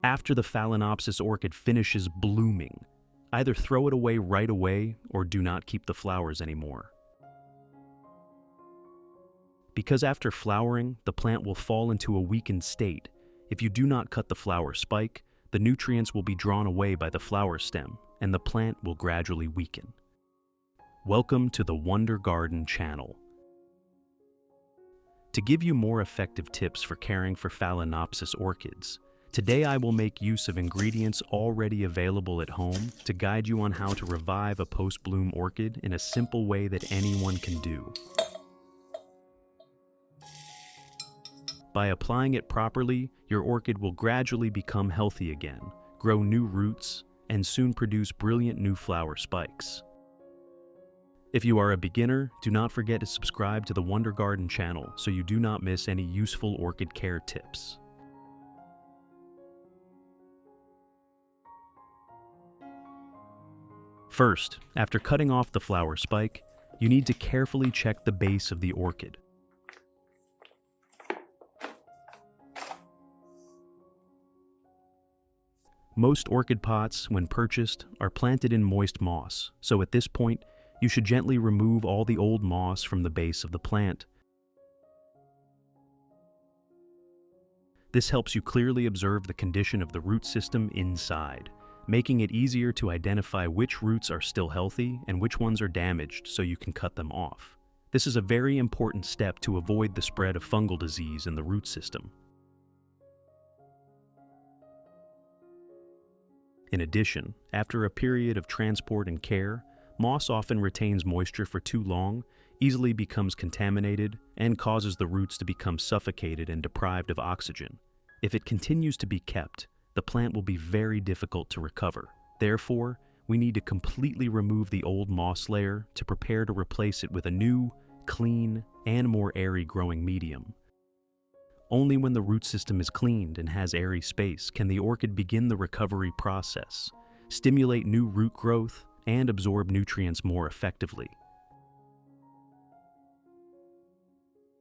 After the Phalaenopsis orchid finishes blooming, either throw it away right away or do not keep the flowers anymore. Because after flowering, the plant will fall into a weakened state. If you do not cut the flower spike, the nutrients will be drawn away by the flower stem, and the plant will gradually weaken. Welcome to the Wonder Garden channel. To give you more effective tips for caring for Phalaenopsis orchids, today I will make use of ingredients already available at home to guide you on how to revive a post-bloom orchid in a simple way that anyone can do. By applying it properly, your orchid will gradually become healthy again, grow new roots, and soon produce brilliant new flower spikes. If you are a beginner, do not forget to subscribe to the Wonder Garden channel so you do not miss any useful orchid care tips. First, after cutting off the flower spike, you need to carefully check the base of the orchid. Most orchid pots, when purchased, are planted in moist moss, so at this point, you should gently remove all the old moss from the base of the plant. This helps you clearly observe the condition of the root system inside, making it easier to identify which roots are still healthy and which ones are damaged so you can cut them off. This is a very important step to avoid the spread of fungal disease in the root system. In addition, after a period of transport and care, moss often retains moisture for too long, easily becomes contaminated, and causes the roots to become suffocated and deprived of oxygen. If it continues to be kept, the plant will be very difficult to recover. Therefore, we need to completely remove the old moss layer to prepare to replace it with a new, clean, and more airy growing medium. Only when the root system is cleaned and has airy space can the orchid begin the recovery process, stimulate new root growth, and absorb nutrients more effectively.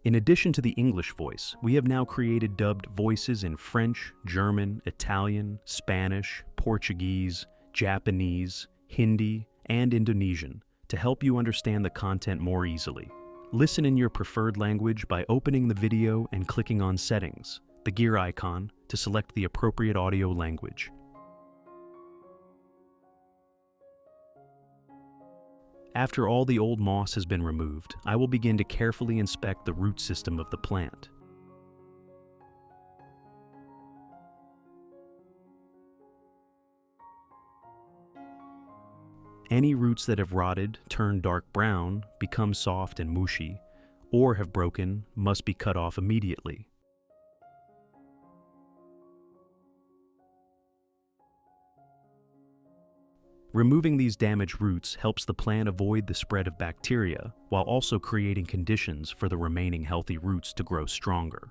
In addition to the English voice, we have now created dubbed voices in French, German, Italian, Spanish, Portuguese, Japanese, Hindi, and Indonesian to help you understand the content more easily. Listen in your preferred language by opening the video and clicking on Settings, the gear icon, to select the appropriate audio language. After all the old moss has been removed, I will begin to carefully inspect the root system of the plant. Any roots that have rotted, turned dark brown, become soft and mushy, or have broken must be cut off immediately. Removing these damaged roots helps the plant avoid the spread of bacteria, while also creating conditions for the remaining healthy roots to grow stronger.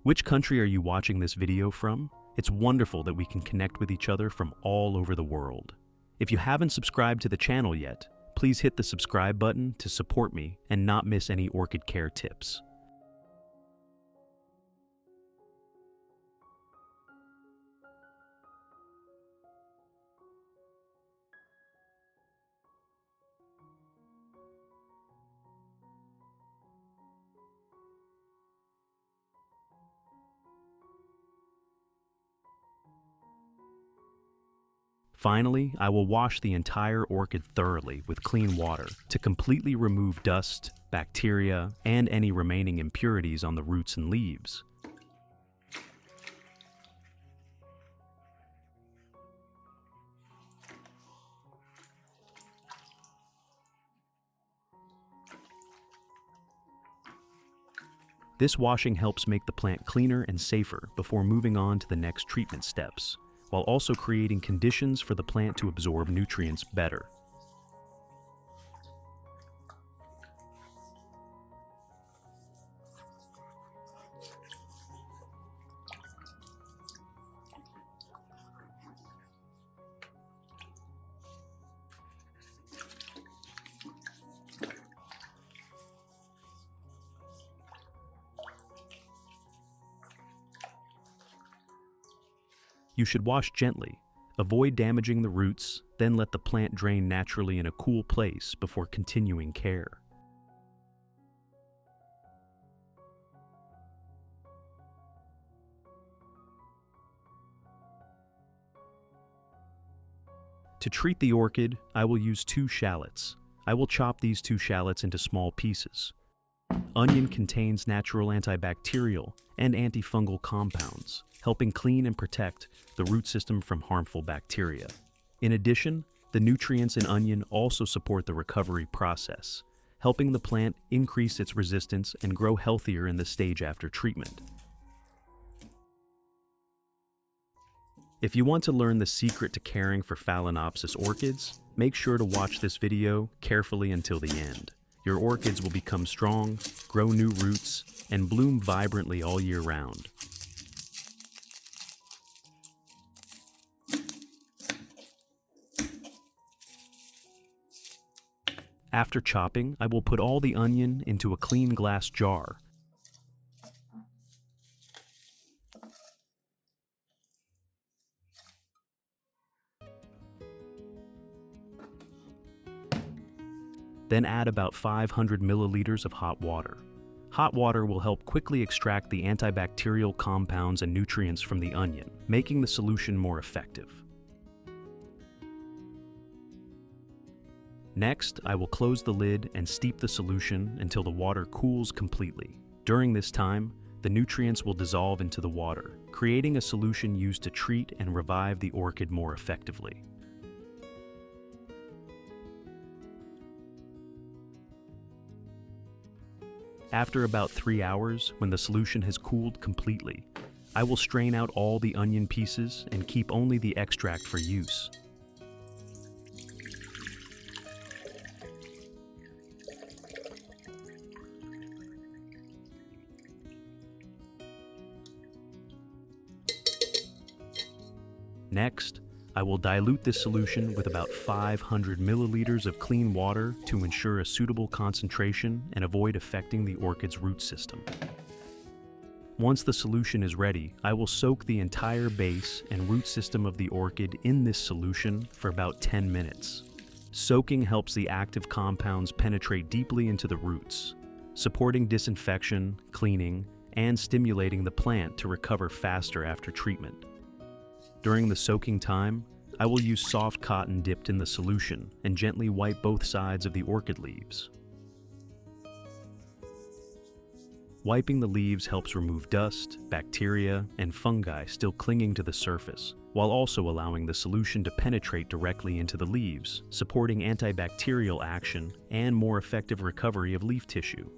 Which country are you watching this video from? It's wonderful that we can connect with each other from all over the world. If you haven't subscribed to the channel yet, please hit the subscribe button to support me and not miss any orchid care tips. Finally, I will wash the entire orchid thoroughly with clean water to completely remove dust, bacteria, and any remaining impurities on the roots and leaves. This washing helps make the plant cleaner and safer before moving on to the next treatment steps, while also creating conditions for the plant to absorb nutrients better. You should wash gently. Avoid damaging the roots, then let the plant drain naturally in a cool place before continuing care. To treat the orchid, I will use 2 shallots. I will chop these 2 shallots into small pieces. Onion contains natural antibacterial and antifungal compounds, helping clean and protect the root system from harmful bacteria. In addition, the nutrients in onion also support the recovery process, helping the plant increase its resistance and grow healthier in the stage after treatment. If you want to learn the secret to caring for Phalaenopsis orchids, make sure to watch this video carefully until the end. Your orchids will become strong, grow new roots, and bloom vibrantly all year round. After chopping, I will put all the onion into a clean glass jar. Then add about 500 milliliters of hot water. Hot water will help quickly extract the antibacterial compounds and nutrients from the onion, making the solution more effective. Next, I will close the lid and steep the solution until the water cools completely. During this time, the nutrients will dissolve into the water, creating a solution used to treat and revive the orchid more effectively. After about 3 hours, when the solution has cooled completely, I will strain out all the onion pieces and keep only the extract for use. Next, I will dilute this solution with about 500 milliliters of clean water to ensure a suitable concentration and avoid affecting the orchid's root system. Once the solution is ready, I will soak the entire base and root system of the orchid in this solution for about 10 minutes. Soaking helps the active compounds penetrate deeply into the roots, supporting disinfection, cleaning, and stimulating the plant to recover faster after treatment. During the soaking time, I will use soft cotton dipped in the solution and gently wipe both sides of the orchid leaves. Wiping the leaves helps remove dust, bacteria, and fungi still clinging to the surface, while also allowing the solution to penetrate directly into the leaves, supporting antibacterial action and more effective recovery of leaf tissue.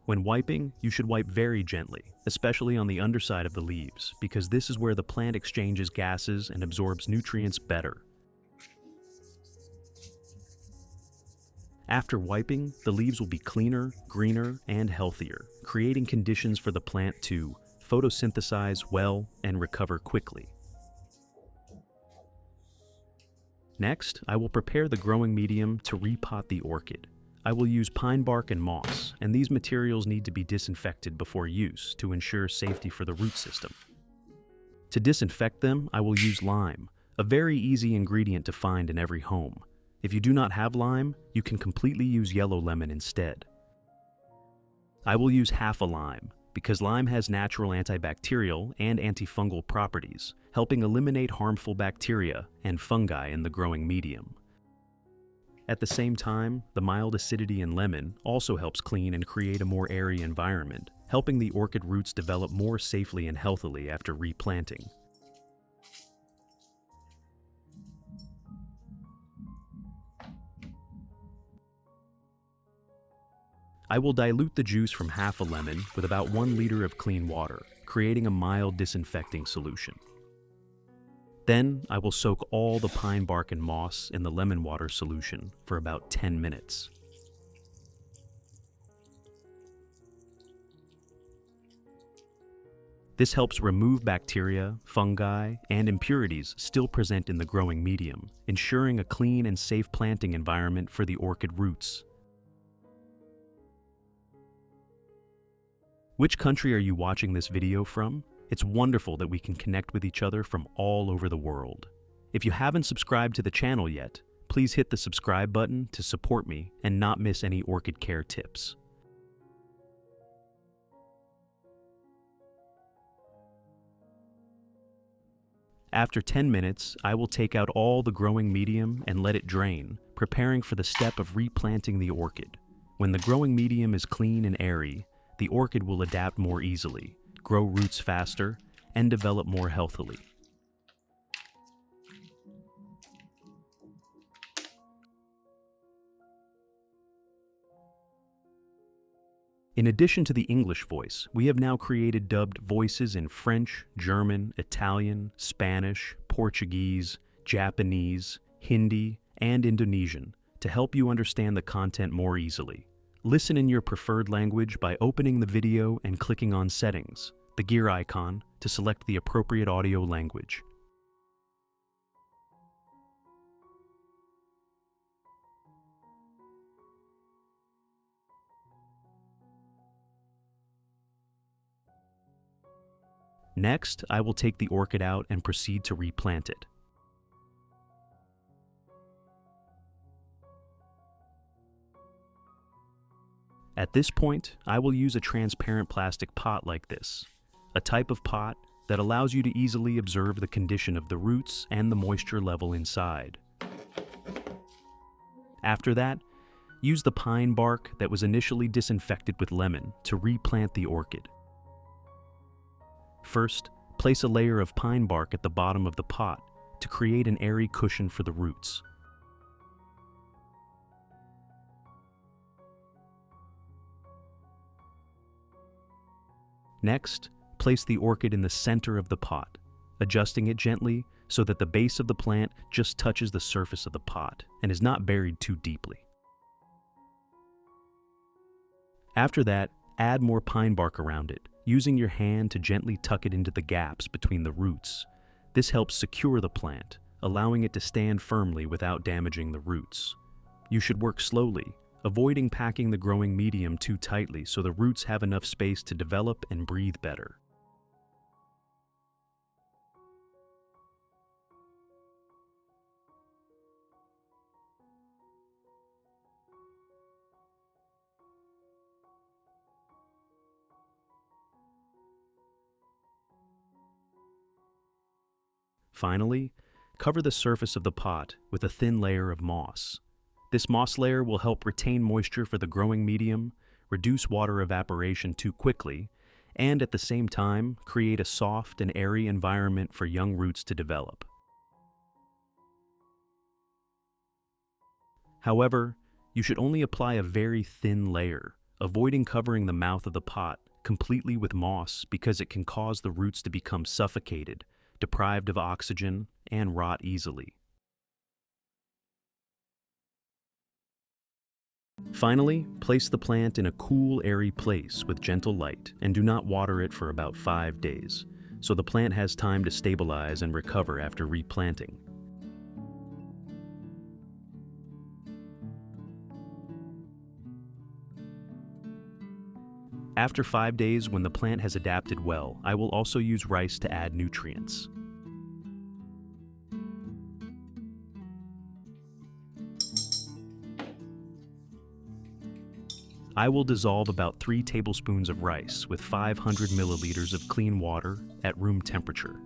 When wiping, you should wipe very gently, especially on the underside of the leaves, because this is where the plant exchanges gases and absorbs nutrients better. After wiping, the leaves will be cleaner, greener, and healthier, creating conditions for the plant to photosynthesize well and recover quickly. Next, I will prepare the growing medium to repot the orchid. I will use pine bark and moss, and these materials need to be disinfected before use to ensure safety for the root system. To disinfect them, I will use lime, a very easy ingredient to find in every home. If you do not have lime, you can completely use yellow lemon instead. I will use half a lime, because lime has natural antibacterial and antifungal properties, helping eliminate harmful bacteria and fungi in the growing medium. At the same time, the mild acidity in lemon also helps clean and create a more airy environment, helping the orchid roots develop more safely and healthily after replanting. I will dilute the juice from half a lemon with about 1 liter of clean water, creating a mild disinfecting solution. Then, I will soak all the pine bark and moss in the lemon water solution for about 10 minutes. This helps remove bacteria, fungi, and impurities still present in the growing medium, ensuring a clean and safe planting environment for the orchid roots. Which country are you watching this video from? It's wonderful that we can connect with each other from all over the world. If you haven't subscribed to the channel yet, please hit the subscribe button to support me and not miss any orchid care tips. After 10 minutes, I will take out all the growing medium and let it drain, preparing for the step of replanting the orchid. When the growing medium is clean and airy, the orchid will adapt more easily, grow roots faster, and develop more healthily. In addition to the English voice, we have now created dubbed voices in French, German, Italian, Spanish, Portuguese, Japanese, Hindi, and Indonesian to help you understand the content more easily. Listen in your preferred language by opening the video and clicking on Settings, the gear icon, to select the appropriate audio language. Next, I will take the orchid out and proceed to replant it. At this point, I will use a transparent plastic pot like this, a type of pot that allows you to easily observe the condition of the roots and the moisture level inside. After that, use the pine bark that was initially disinfected with lemon to replant the orchid. First, place a layer of pine bark at the bottom of the pot to create an airy cushion for the roots. Next, place the orchid in the center of the pot, adjusting it gently so that the base of the plant just touches the surface of the pot and is not buried too deeply. After that, add more pine bark around it, using your hand to gently tuck it into the gaps between the roots. This helps secure the plant, allowing it to stand firmly without damaging the roots. You should work slowly, avoiding packing the growing medium too tightly so the roots have enough space to develop and breathe better. Finally, cover the surface of the pot with a thin layer of moss. This moss layer will help retain moisture for the growing medium, reduce water evaporation too quickly, and at the same time create a soft and airy environment for young roots to develop. However, you should only apply a very thin layer, avoiding covering the mouth of the pot completely with moss because it can cause the roots to become suffocated, deprived of oxygen, and rot easily. Finally, place the plant in a cool, airy place with gentle light and do not water it for about 5 days, so the plant has time to stabilize and recover after replanting. After 5 days, when the plant has adapted well, I will also use rice to add nutrients. I will dissolve about 3 tablespoons of rice with 500 milliliters of clean water at room temperature.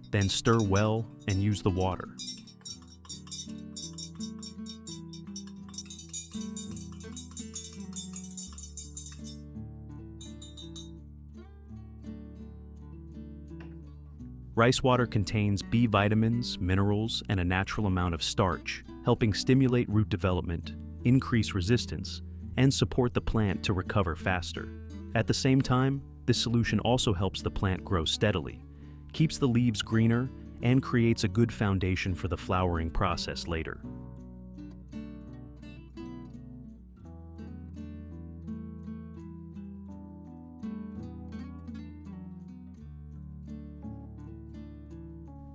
Then stir well and use the water. Rice water contains B vitamins, minerals, and a natural amount of starch, helping stimulate root development, increase resistance, and support the plant to recover faster. At the same time, this solution also helps the plant grow steadily, keeps the leaves greener, and creates a good foundation for the flowering process later.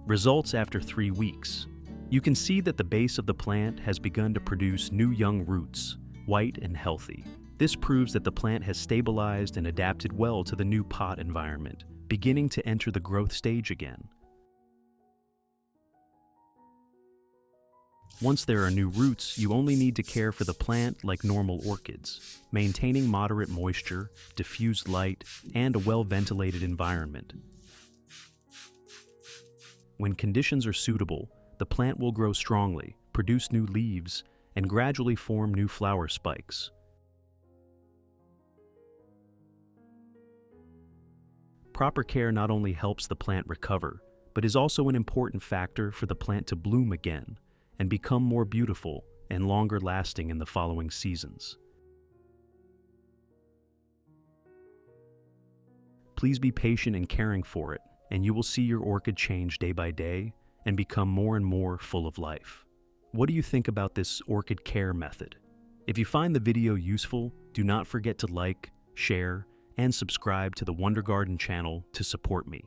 Results after 3 weeks. You can see that the base of the plant has begun to produce new young roots, white and healthy. This proves that the plant has stabilized and adapted well to the new pot environment, beginning to enter the growth stage again. Once there are new roots, you only need to care for the plant like normal orchids, maintaining moderate moisture, diffused light, and a well-ventilated environment. When conditions are suitable, the plant will grow strongly, produce new leaves, and gradually form new flower spikes. Proper care not only helps the plant recover, but is also an important factor for the plant to bloom again and become more beautiful and longer lasting in the following seasons. Please be patient in caring for it, and you will see your orchid change day by day and become more and more full of life. What do you think about this orchid care method? If you find the video useful, do not forget to like, share, and subscribe to the Wonder Garden channel to support me.